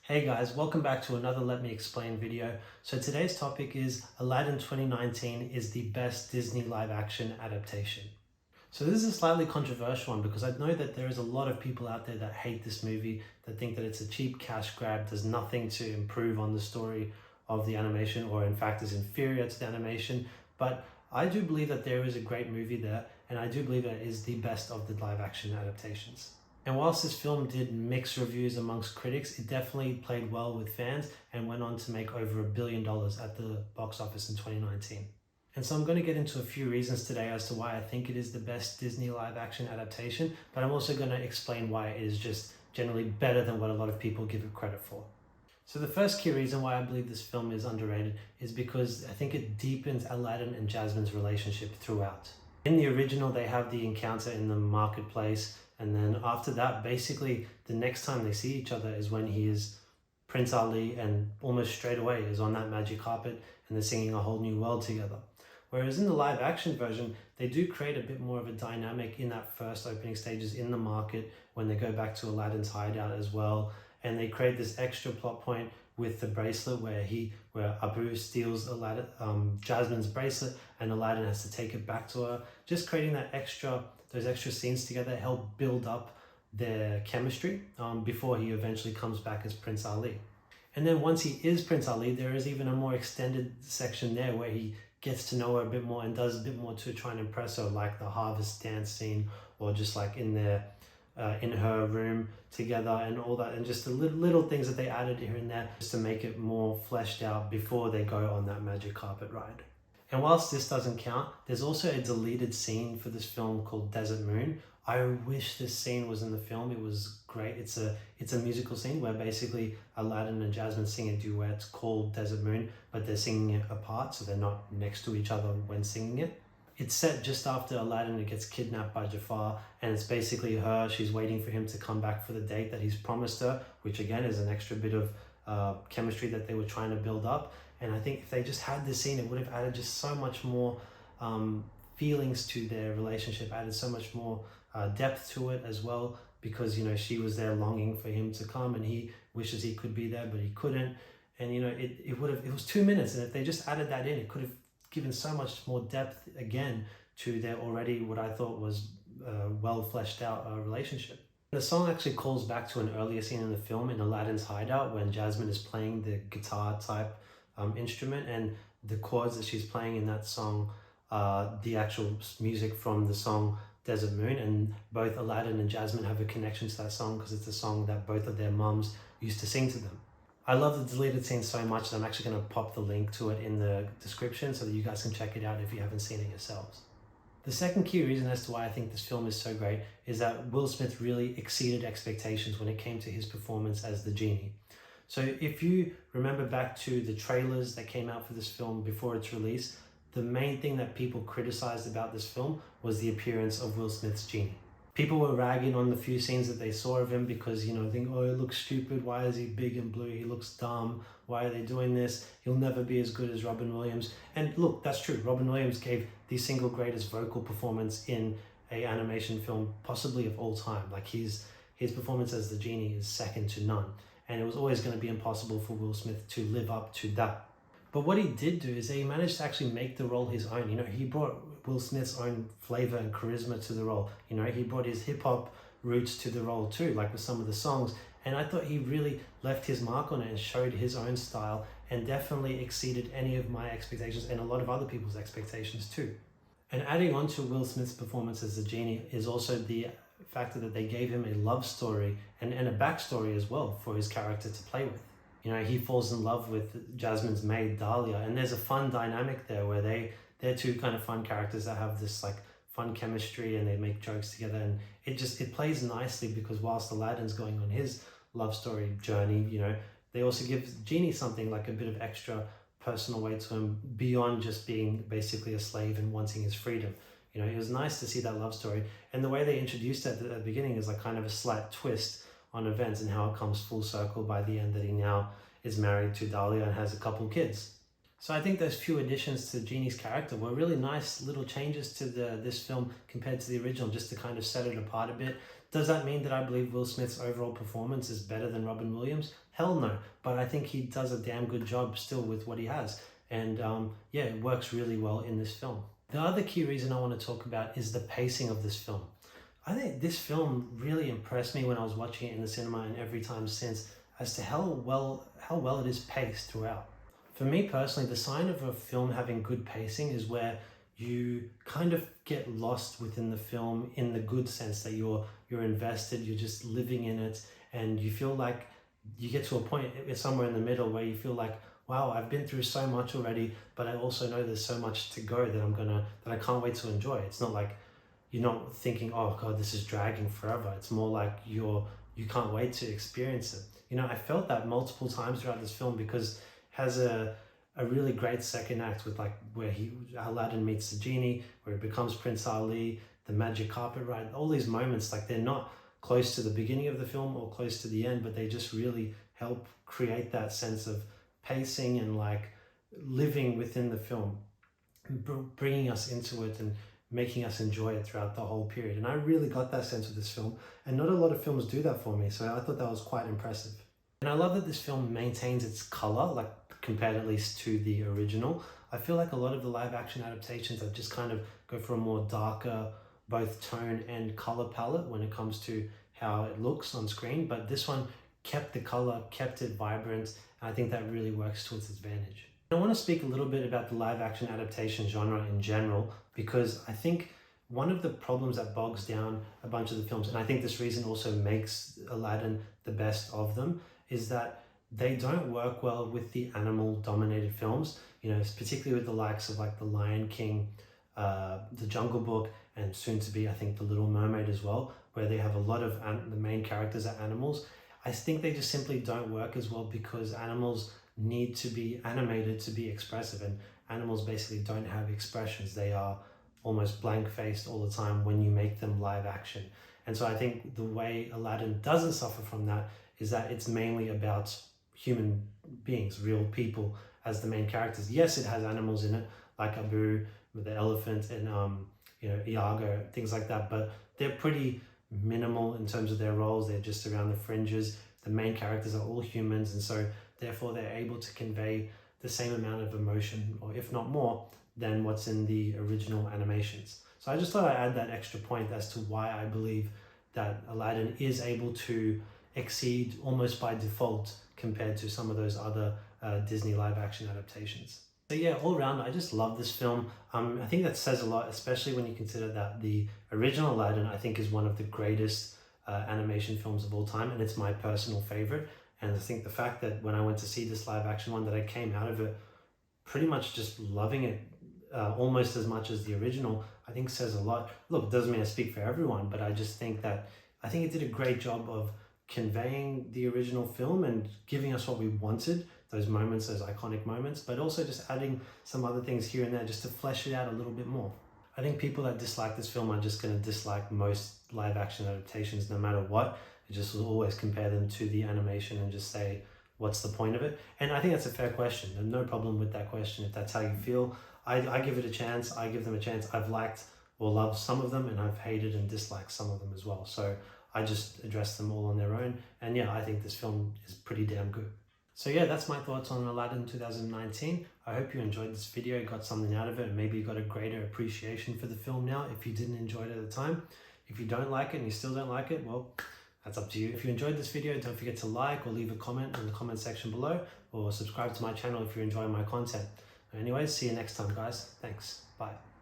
Hey guys, welcome back to another Let Me Explain video. So today's topic is Aladdin 2019 is the best Disney live action adaptation. So this is a slightly controversial one because I know that there is a lot of people out there that hate this movie, that think that it's a cheap cash grab, does nothing to improve on the story of the animation, or in fact is inferior to the animation. But I do believe that there is a great movie there, and I do believe that it is the best of the live action adaptations. And whilst this film did mixed reviews amongst critics, it definitely played well with fans and went on to make over $1 billion at the box office in 2019. And so I'm going to get into a few reasons today as to why I think it is the best Disney live action adaptation, but I'm also going to explain why it is just generally better than what a lot of people give it credit for. So the first key reason why I believe this film is underrated is because I think it deepens Aladdin and Jasmine's relationship throughout. In the original, they have the encounter in the marketplace, and then after that, basically the next time they see each other is when he is Prince Ali, and almost straight away is on that magic carpet and they're singing A Whole New World together. Whereas in the live action version, they do create a bit more of a dynamic in that first opening stages in the market when they go back to Aladdin's hideout as well. And they create this extra plot point with the bracelet where Abu steals Jasmine's bracelet and Aladdin has to take it back to her. Just creating those extra scenes together help build up their chemistry before he eventually comes back as Prince Ali. And then once he is Prince Ali, there is even a more extended section there where he gets to know her a bit more and does a bit more to try and impress her, like the harvest dance scene, or just like in her room together and all that, and just the little things that they added here and there just to make it more fleshed out before they go on that magic carpet ride. And whilst this doesn't count, there's also a deleted scene for this film called Desert Moon. I wish this scene was in the film. It was great. It's a musical scene where basically Aladdin and Jasmine sing a duet called Desert Moon, but they're singing it apart, so they're not next to each other when singing it. It's set just after Aladdin gets kidnapped by Jafar, and it's basically her. She's waiting for him to come back for the date that he's promised her, which again is an extra bit of chemistry that they were trying to build up. And I think if they just had this scene, it would have added just so much more feelings to their relationship, added so much more depth to it as well, because, you know, she was there longing for him to come and he wishes he could be there, but he couldn't. And, you know, it was 2 minutes. And if they just added that in, it could have given so much more depth again to their already, what I thought was well fleshed out relationship. The song actually calls back to an earlier scene in the film in Aladdin's hideout when Jasmine is playing the guitar type instrument, and the chords that she's playing in that song the actual music from the song Desert Moon, and both Aladdin and Jasmine have a connection to that song because it's a song that both of their mums used to sing to them. I love the deleted scene so much that I'm actually going to pop the link to it in the description so that you guys can check it out if you haven't seen it yourselves. The second key reason as to why I think this film is so great is that Will Smith really exceeded expectations when it came to his performance as the genie. So if you remember back to the trailers that came out for this film before its release, the main thing that people criticized about this film was the appearance of Will Smith's genie. People were ragging on the few scenes that they saw of him because, you know, think, oh, it looks stupid. Why is he big and blue? He looks dumb. Why are they doing this? He'll never be as good as Robin Williams. And look, that's true. Robin Williams gave the single greatest vocal performance in an animation film, possibly of all time. Like his performance as the genie is second to none. And it was always going to be impossible for Will Smith to live up to that. But what he did do is he managed to actually make the role his own. You know, he brought Will Smith's own flavor and charisma to the role. You know, he brought his hip hop roots to the role too, like with some of the songs. And I thought he really left his mark on it and showed his own style, and definitely exceeded any of my expectations and a lot of other people's expectations too. And adding on to Will Smith's performance as the genie is also the factor that they gave him a love story and a backstory as well for his character to play with. You know, he falls in love with Jasmine's maid, Dahlia, and there's a fun dynamic there where they're two kind of fun characters that have this like fun chemistry and they make jokes together, and it plays nicely because whilst Aladdin's going on his love story journey, you know, they also give Genie something like a bit of extra personal weight to him beyond just being basically a slave and wanting his freedom. You know, it was nice to see that love story, and the way they introduced it at the beginning is like kind of a slight twist on events and how it comes full circle by the end that he now is married to Dahlia and has a couple kids. So I think those few additions to Genie's character were really nice little changes to this film compared to the original, just to kind of set it apart a bit. Does that mean that I believe Will Smith's overall performance is better than Robin Williams? Hell no, but I think he does a damn good job still with what he has. And yeah, it works really well in this film. The other key reason I want to talk about is the pacing of this film. I think this film really impressed me when I was watching it in the cinema and every time since, as to how well it is paced throughout. For me personally, the sign of a film having good pacing is where you kind of get lost within the film in the good sense that you're invested, you're just living in it, and you feel like you get to a point somewhere in the middle where you feel like, wow, I've been through so much already, but I also know there's so much to go that I can't wait to enjoy. It's not like you're not thinking, oh God, this is dragging forever. It's more like you can't wait to experience it. You know, I felt that multiple times throughout this film because it has a really great second act with like where Aladdin meets the genie, where he becomes Prince Ali, the magic carpet ride, all these moments, like they're not close to the beginning of the film or close to the end, but they just really help create that sense of pacing and like living within the film, bringing us into it and making us enjoy it throughout the whole period. And I really got that sense with this film, and not a lot of films do that for me, so I thought that was quite impressive. And I love that this film maintains its color, like compared at least to the original. I feel like a lot of the live action adaptations have just kind of go for a more darker both tone and color palette when it comes to how it looks on screen, but this one kept the color, kept it vibrant, and I think that really works to its advantage. I want to speak a little bit about the live action adaptation genre in general, because I think one of the problems that bogs down a bunch of the films, and I think this reason also makes Aladdin the best of them, is that they don't work well with the animal dominated films, you know, particularly with the likes of like The Lion King, The Jungle Book, and soon to be, I think, The Little Mermaid as well, where they have a lot of the main characters are animals. I think they just simply don't work as well because animals need to be animated to be expressive, and animals basically don't have expressions. They are almost blank-faced all the time when you make them live action. And so I think the way Aladdin doesn't suffer from that is that it's mainly about human beings, real people as the main characters. Yes, it has animals in it, like Abu with the elephant and you know, Iago, things like that, but they're pretty minimal in terms of their roles. They're just around the fringes. The main characters are all humans, and so therefore they're able to convey the same amount of emotion, or if not more, than what's in the original animations. So I just thought I'd add that extra point as to why I believe that Aladdin is able to exceed almost by default compared to some of those other Disney live action adaptations. So yeah, all around, I just love this film. I think that says a lot, especially when you consider that the original Aladdin, I think, is one of the greatest animation films of all time, and it's my personal favorite. And I think the fact that when I went to see this live action one, that I came out of it pretty much just loving it almost as much as the original, I think says a lot. Look, it doesn't mean I speak for everyone, but I just think that I think it did a great job of conveying the original film and giving us what we wanted, those moments, those iconic moments, but also just adding some other things here and there just to flesh it out a little bit more. I think people that dislike this film are just going to dislike most live action adaptations no matter what. You just will always compare them to the animation and just say, what's the point of it? And I think that's a fair question, and no problem with that question if that's how you feel. I give it a chance, I give them a chance. I've liked or loved some of them, and I've hated and disliked some of them as well. So I just address them all on their own. And yeah, I think this film is pretty damn good. So yeah, that's my thoughts on Aladdin 2019. I hope you enjoyed this video, got something out of it, and maybe you got a greater appreciation for the film now if you didn't enjoy it at the time. If you don't like it and you still don't like it, well, that's up to you. If you enjoyed this video, don't forget to like or leave a comment in the comment section below, or subscribe to my channel if you're enjoying my content. Anyways, see you next time, guys. Thanks. Bye.